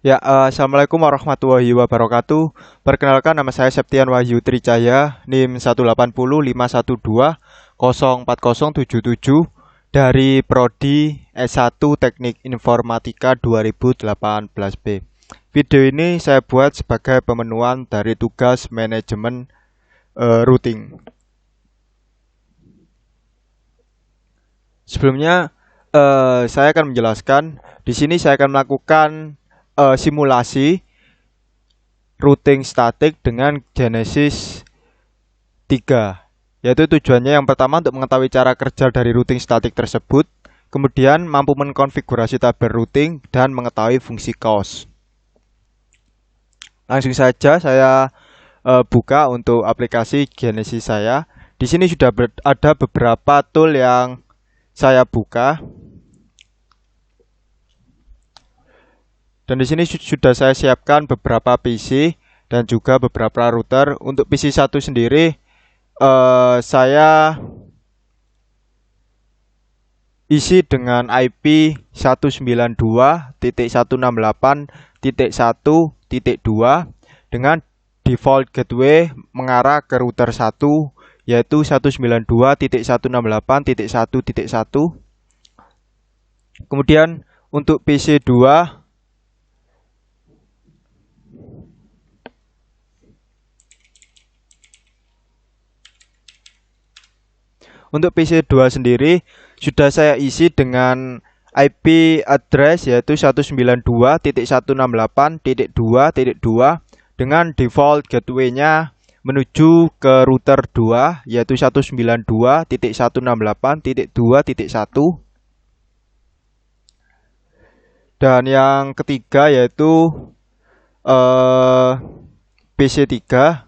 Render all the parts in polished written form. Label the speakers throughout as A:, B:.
A: Ya, Assalamualaikum warahmatullahi wabarakatuh. Perkenalkan, nama saya Septian Wahyu Tricaya, NIM 18051204077 dari Prodi S1 Teknik Informatika 2018B. Video ini saya buat sebagai pemenuhan dari tugas manajemen routing. Sebelumnya, saya akan menjelaskan. Di sini saya akan melakukan simulasi routing statik dengan Genesis 3, yaitu tujuannya yang pertama untuk mengetahui cara kerja dari routing statik tersebut, kemudian mampu mengkonfigurasi tabel routing dan mengetahui fungsi COS. Langsung saja saya buka untuk aplikasi Genesis saya. Di sini sudah ada beberapa tool yang saya buka. Dan di sini sudah saya siapkan beberapa PC dan juga beberapa router. Untuk PC 1 sendiri saya isi dengan IP 192.168.1.2 dengan default gateway mengarah ke router 1, yaitu 192.168.1.1. Kemudian untuk PC 2 sendiri sudah saya isi dengan IP address yaitu 192.168.2.2 dengan default gateway-nya menuju ke router 2 yaitu 192.168.2.1. Dan yang ketiga yaitu PC 3.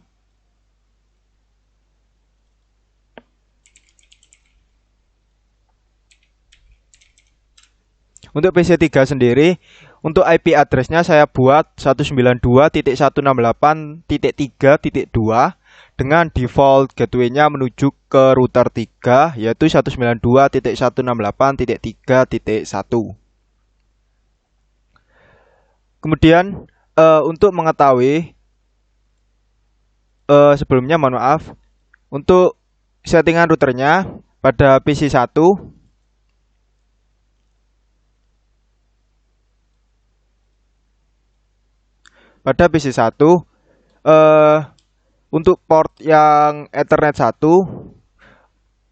A: Untuk PC 3 sendiri, untuk IP address-nya saya buat 192.168.3.2 dengan default gateway-nya menuju ke router 3 yaitu 192.168.3.1. Kemudian untuk mengetahui sebelumnya mohon maaf, untuk settingan routernya pada PC 1 untuk port yang Ethernet 1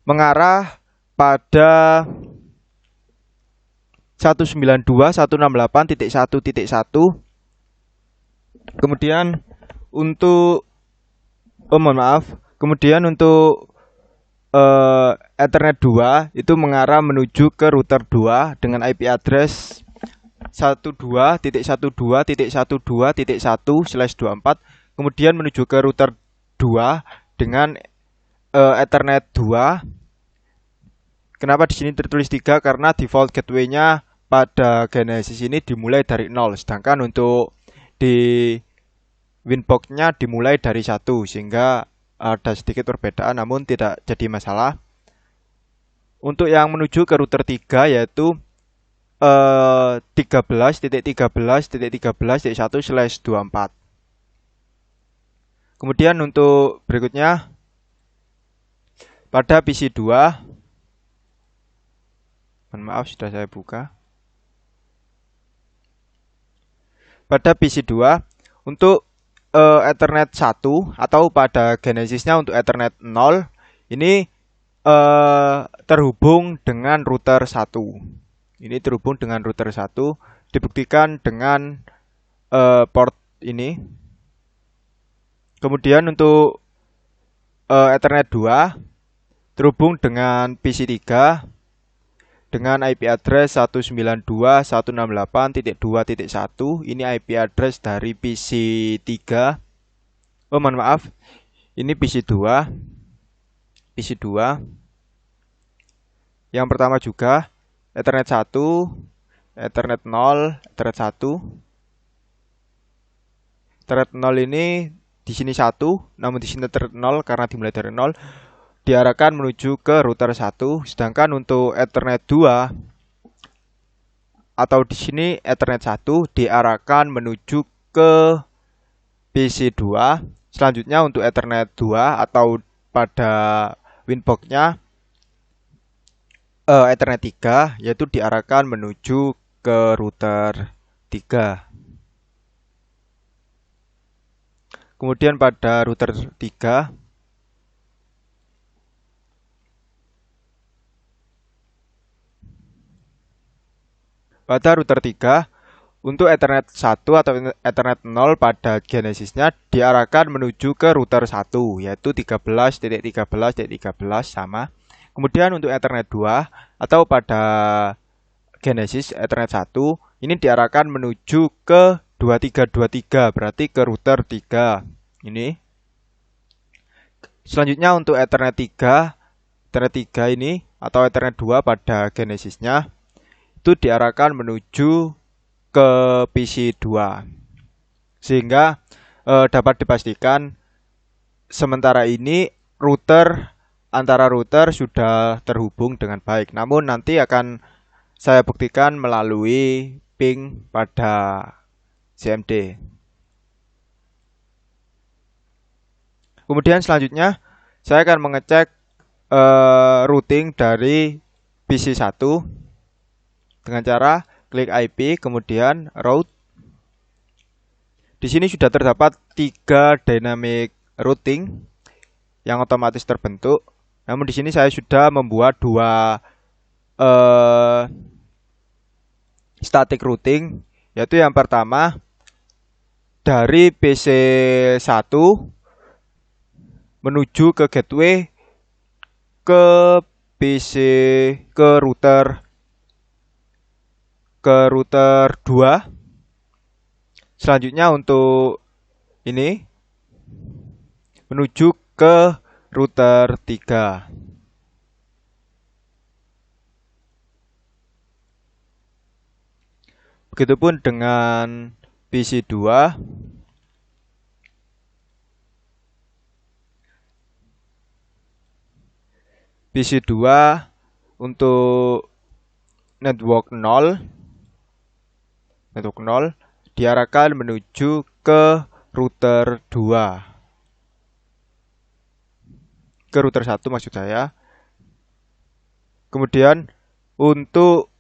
A: mengarah pada 192.168.1.1. Kemudian untuk Ethernet 2 itu mengarah menuju ke router 2 dengan IP address 12.12.1/24, kemudian menuju ke router 2 dengan Ethernet 2. Kenapa di sini tertulis 3? Karena default gateway-nya pada Genesis ini dimulai dari 0, sedangkan untuk di Winbox-nya dimulai dari 1, sehingga ada sedikit perbedaan namun tidak jadi masalah. Untuk yang menuju ke router 3 yaitu 13.13.13.1/24. Kemudian untuk berikutnya pada PC 2, mohon maaf sudah saya buka. Pada PC 2 untuk Ethernet 1 atau pada Genesisnya untuk Ethernet 0 ini terhubung dengan router 1. Ini terhubung dengan router 1, dibuktikan dengan port ini. Kemudian untuk Ethernet 2 terhubung dengan PC 3 dengan IP address 192.168.2.1. Ini IP address dari PC 3. Oh, mohon maaf. Ini PC 2. PC 2. Yang pertama juga Ethernet 1, Ethernet 0, Ethernet 1. Ethernet 0 ini di sini 1, namun di sini Ethernet 0 karena dimulai dari 0 diarahkan menuju ke router 1. Sedangkan untuk Ethernet 2 atau di sini Ethernet 1 diarahkan menuju ke PC2. Selanjutnya untuk Ethernet 2 atau pada Winbox-nya Ethernet 3 yaitu diarahkan menuju ke router 3. Kemudian pada router 3 untuk Ethernet 1 atau Ethernet 0 pada Genesisnya diarahkan menuju ke router 1 yaitu 13.13.13 sama. Kemudian untuk Ethernet 2 atau pada Genesis Ethernet 1 ini diarahkan menuju ke 2323 berarti ke router 3 ini. Selanjutnya untuk Ethernet 3 ini atau Ethernet 2 pada Genesisnya itu diarahkan menuju ke PC2 sehingga dapat dipastikan sementara ini antara router sudah terhubung dengan baik. Namun nanti akan saya buktikan melalui ping pada CMD. Kemudian selanjutnya saya akan mengecek routing dari PC1 dengan cara klik IP kemudian route. Di sini sudah terdapat 3 dynamic routing yang otomatis terbentuk. Namun di sini saya sudah membuat 2 static routing, yaitu yang pertama dari PC1 menuju ke gateway ke router 2. Selanjutnya untuk ini menuju ke router 3. Begitupun dengan PC2. PC2 untuk network 0 diarahkan menuju ke router 2. Ke router 1 maksud saya. Kemudian untuk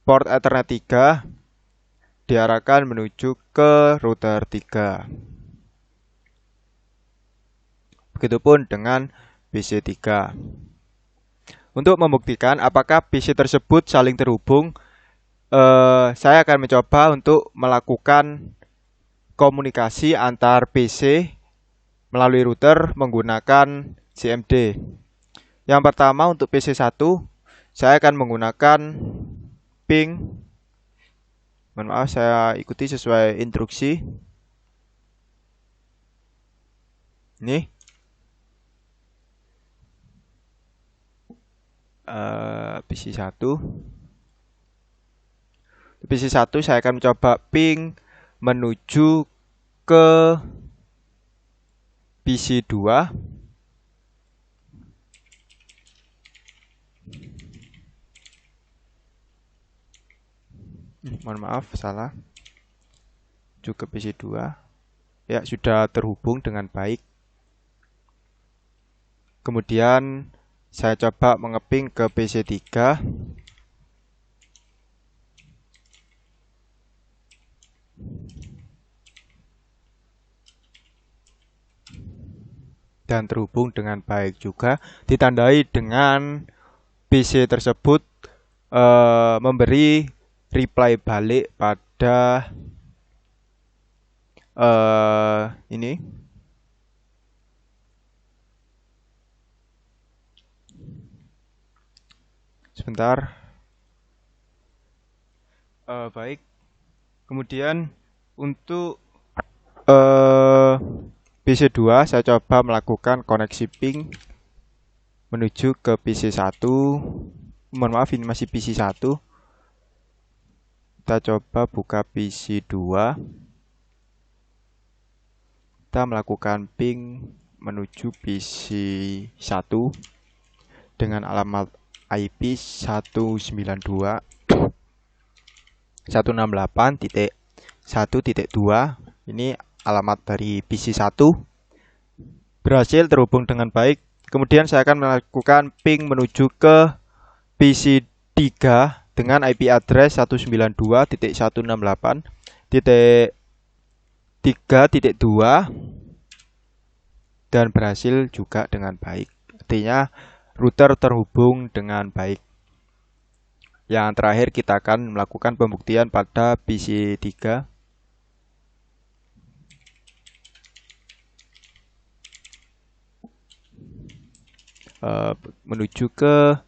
A: port Ethernet 3 diarahkan menuju ke router 3. Begitupun dengan PC3. Untuk membuktikan apakah PC tersebut saling terhubung, saya akan mencoba untuk melakukan komunikasi antar PC melalui router menggunakan CMD. Yang pertama untuk PC1 saya akan menggunakan ping. Mohon maaf, saya ikuti sesuai instruksi. Ini PC1 saya akan mencoba ping menuju ke PC2. Mohon maaf, salah. Juga PC2. Ya, sudah terhubung dengan baik. Kemudian saya coba mengeping ke PC3. Dan terhubung dengan baik juga, ditandai dengan PC tersebut memberi reply balik pada ini. Sebentar. Baik. Kemudian untuk PC2 saya coba melakukan koneksi ping menuju ke PC1. Mohon maaf, ini masih PC1. Kita coba buka PC2. Kita melakukan ping menuju PC1 dengan alamat IP 192.168.1.2. Ini alamat dari PC 1 berhasil terhubung dengan baik. Kemudian saya akan melakukan ping menuju ke PC 3 dengan IP address 192.168.3.2 dan berhasil juga dengan baik. Artinya router terhubung dengan baik. Yang terakhir kita akan melakukan pembuktian pada PC 3. Menuju ke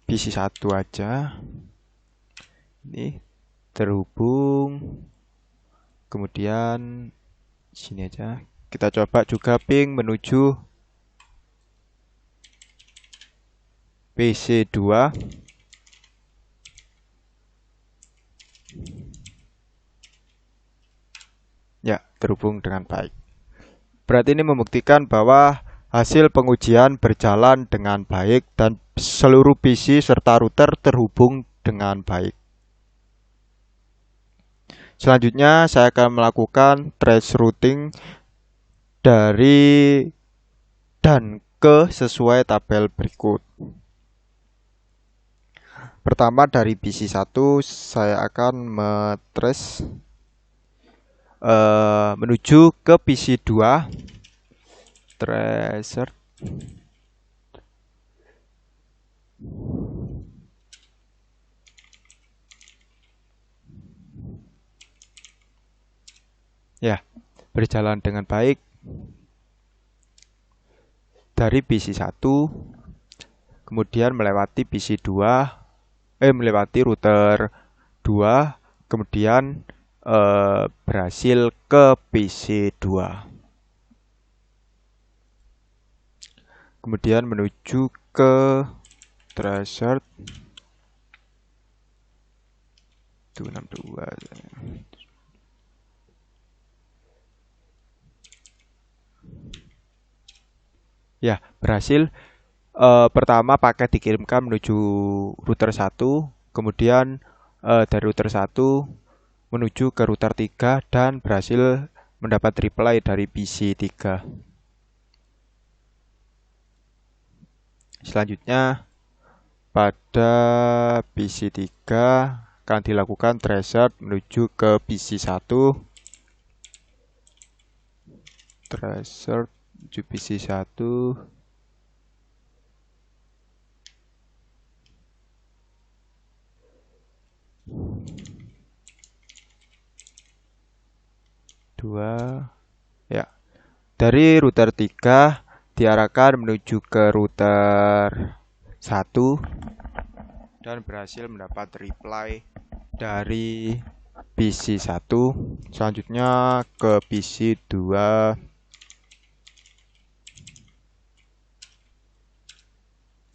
A: PC 1 aja. Ini terhubung. Kemudian sini aja. Kita coba juga ping menuju PC 2. Ya, terhubung dengan baik. Berarti ini membuktikan bahwa hasil pengujian berjalan dengan baik dan seluruh PC serta router terhubung dengan baik. Selanjutnya saya akan melakukan trace routing dari dan ke sesuai tabel berikut. Pertama dari PC 1 saya akan trace menuju ke PC 2. Tracer ya, berjalan dengan baik. Dari PC 1 kemudian melewati PC 2, melewati router 2, kemudian berhasil ke PC 2. Kemudian menuju ke tracer 262. Ya, berhasil. Pertama paket dikirimkan menuju router 1, kemudian dari router 1 menuju ke router 3 dan berhasil mendapat reply dari PC 3. Selanjutnya pada PC 3 akan dilakukan tracer menuju ke PC 1. Tracer menuju PC 1. Ya. Dari router 3 diarahkan menuju ke router 1 dan berhasil mendapat reply dari PC 1. Selanjutnya ke PC 2.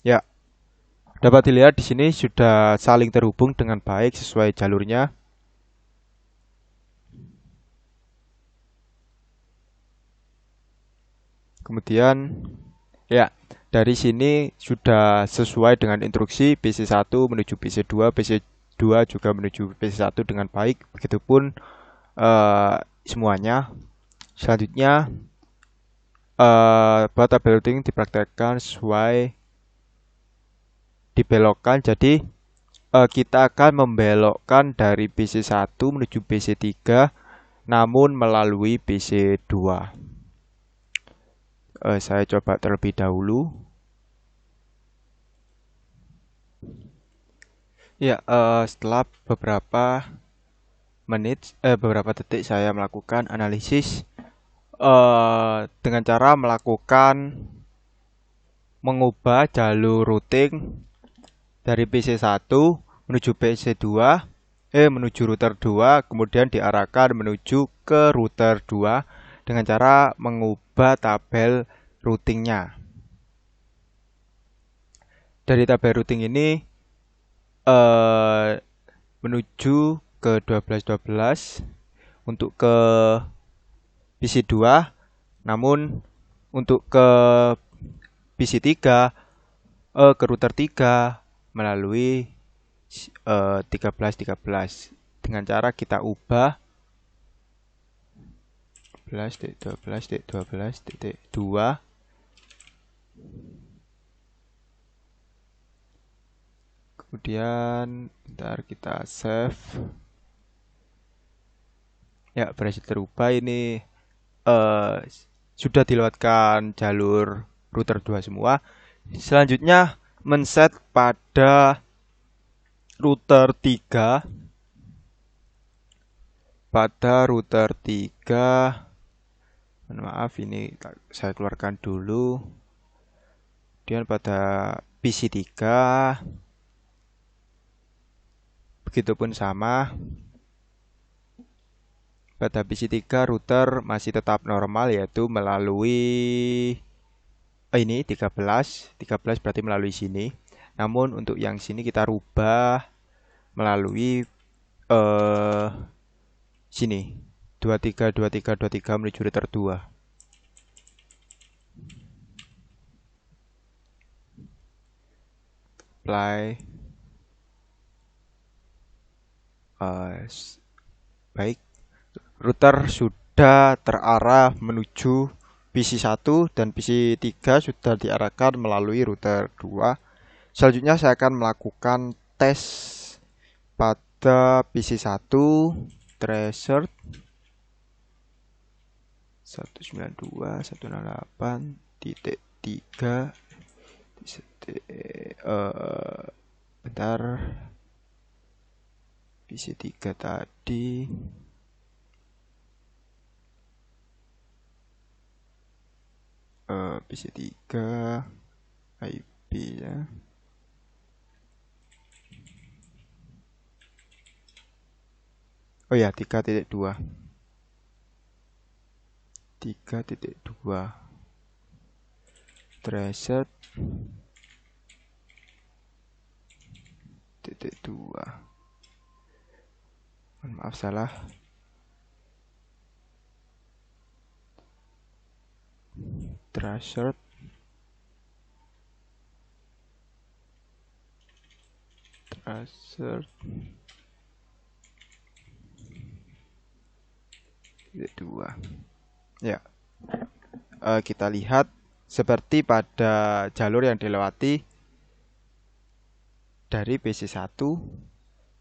A: Ya. Dapat dilihat di sini sudah saling terhubung dengan baik sesuai jalurnya. Kemudian ya, dari sini sudah sesuai dengan instruksi PC 1 menuju PC 2, PC 2 juga menuju PC 1 dengan baik. Begitupun semuanya. Selanjutnya buat tabel routing dipraktekkan sesuai dibelokkan. Jadi kita akan membelokkan dari PC 1 menuju PC 3 namun melalui PC 2. Saya coba terlebih dahulu. Ya, setelah beberapa menit, beberapa detik saya melakukan analisis dengan cara mengubah jalur routing dari PC 1 menuju PC 2, menuju router 2, kemudian diarahkan menuju ke router 2 dengan cara mengubah tabel routingnya. Dari tabel routing ini menuju ke 12.12 untuk ke PC 2, namun untuk ke PC 3 ke router 3 melalui 13 dengan cara kita ubah 12.12.12.2. Kemudian bentar kita save. Ya, berhasil terubah. Ini sudah dilewatkan jalur router 2 semua. Selanjutnya men-set pada router 3. Maaf, ini saya keluarkan dulu. Kemudian pada PC 3 begitupun sama. Pada PC 3 router masih tetap normal, yaitu melalui ini 13 berarti melalui sini. Namun untuk yang sini kita rubah melalui sini 23 menuju router 2. Apply. Baik, router sudah terarah menuju PC 1 dan PC 3 sudah diarahkan melalui router 2. Selanjutnya saya akan melakukan tes pada PC 1. Tracer 192.168.3 bentar, PC 3 tadi PC 3 IP ya. Oh ya, 3.2 Tracer titik 2. Maaf, salah. Tracer titik 2 ya. Kita lihat seperti pada jalur yang dilewati dari PC 1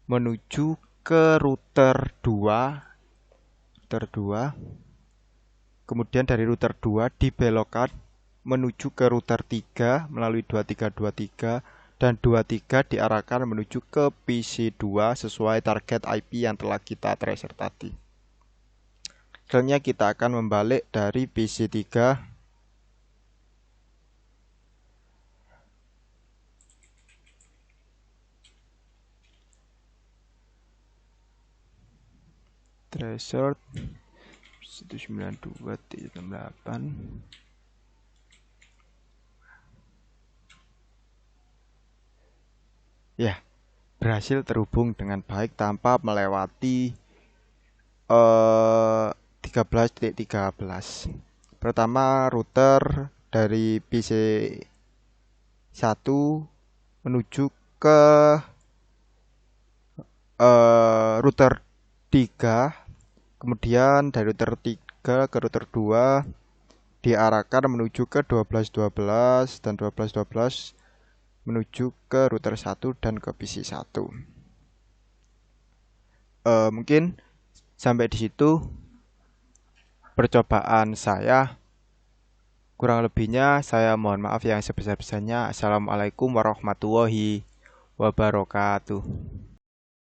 A: menuju ke router 2. Kemudian dari router 2 dibelokkan menuju ke router 3 melalui 2323 dan 23 diarahkan menuju ke PC 2 sesuai target IP yang telah kita tracer tadi. Selanjutnya kita akan membalik dari PC 3 tracer 192.168. Ya, berhasil terhubung dengan baik tanpa melewati 13.13. Pertama, router dari PC 1 menuju ke router 3. Kemudian dari router 3 ke router 2 diarahkan menuju ke 12.12 dan 12.12 menuju ke router 1 dan ke PC 1. Mungkin sampai di situ percobaan saya. Kurang lebihnya saya mohon maaf yang sebesar-besarnya. Assalamualaikum warahmatullahi wabarakatuh.